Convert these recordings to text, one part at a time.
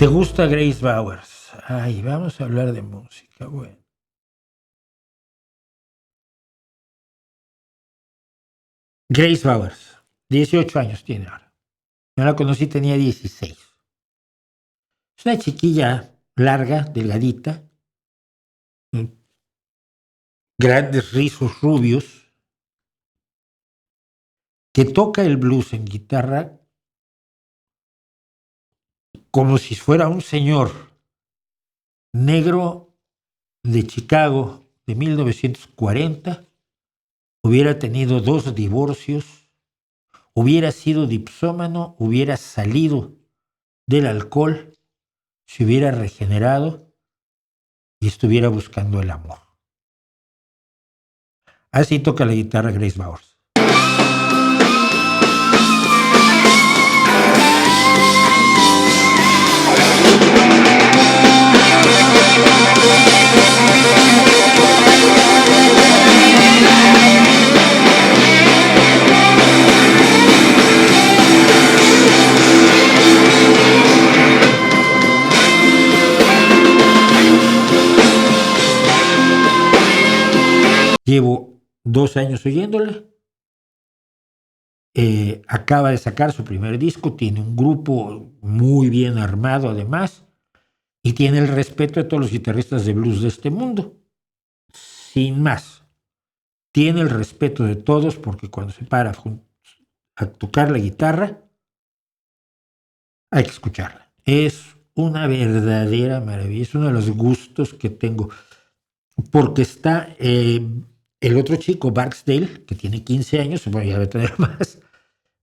¿Te gusta Grace Bowers? Ay, vamos a hablar de música, bueno. Grace Bowers, 18 años tiene ahora. Yo la conocí, tenía 16. Es una chiquilla larga, delgadita, grandes rizos rubios, que toca el blues en guitarra como si fuera un señor negro de Chicago de 1940, hubiera tenido 2 divorcios, hubiera sido dipsómano, hubiera salido del alcohol, se hubiera regenerado y estuviera buscando el amor. Así toca la guitarra Grace Bowers. Llevo 2 años oyéndole. Acaba de sacar su primer disco, tiene un grupo muy bien armado además, y tiene el respeto de todos los guitarristas de blues de este mundo. Sin más, tiene el respeto de todos porque cuando se para a tocar la guitarra, hay que escucharla. Es una verdadera maravilla, es uno de los gustos que tengo, porque está el otro chico, Barksdale, que tiene 15 años, bueno, ya debe tener más,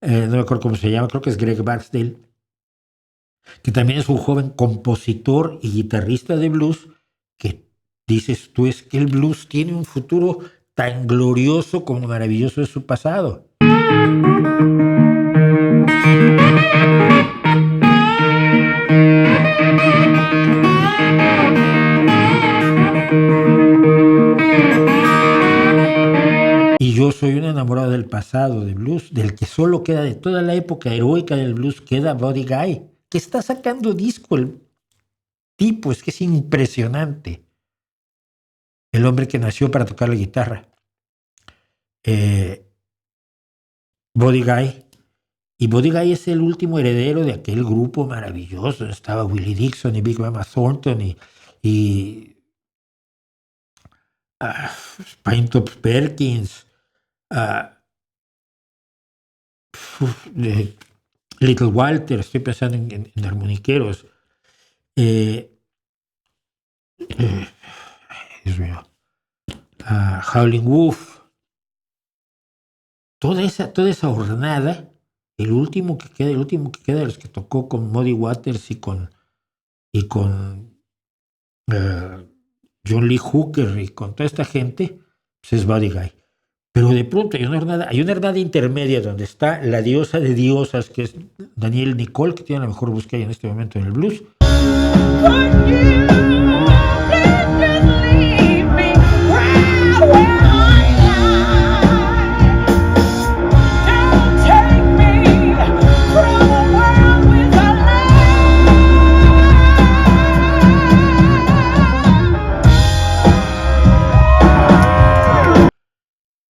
no me acuerdo cómo se llama, creo que es Greg Barksdale, que también es un joven compositor y guitarrista de blues, que dices tú, es que el blues tiene un futuro tan glorioso como maravilloso es su pasado. Y yo soy un enamorado del pasado de blues, del que solo queda de toda la época heroica del blues, queda Buddy Guy, que está sacando disco el tipo, es que es impresionante. El hombre que nació para tocar la guitarra. Buddy Guy. Y Buddy Guy es el último heredero de aquel grupo maravilloso. Estaba Willie Dixon y Big Mama Thornton y Pinetop Perkins, Little Walter, estoy pensando en armoniqueros. Dios mío. Howlin' Wolf. Toda esa hornada, el último que queda de los que tocó con Muddy Waters y con John Lee Hooker y con toda esta gente, pues es Buddy Guy. Pero de pronto hay una hornada intermedia donde está la diosa de diosas, que es Danielle Nicole, que tiene la mejor voz que hay en este momento en el blues.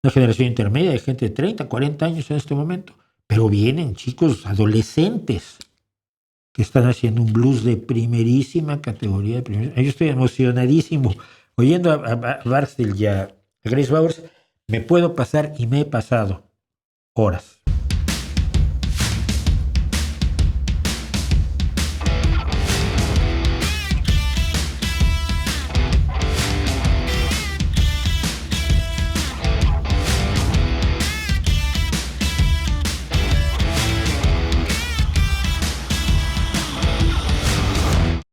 Una generación intermedia de gente de 30, 40 años en este momento, pero vienen chicos adolescentes que están haciendo un blues de primerísima categoría. Yo estoy emocionadísimo oyendo a Barksdale y a Grace Bowers. Me puedo pasar y me he pasado horas.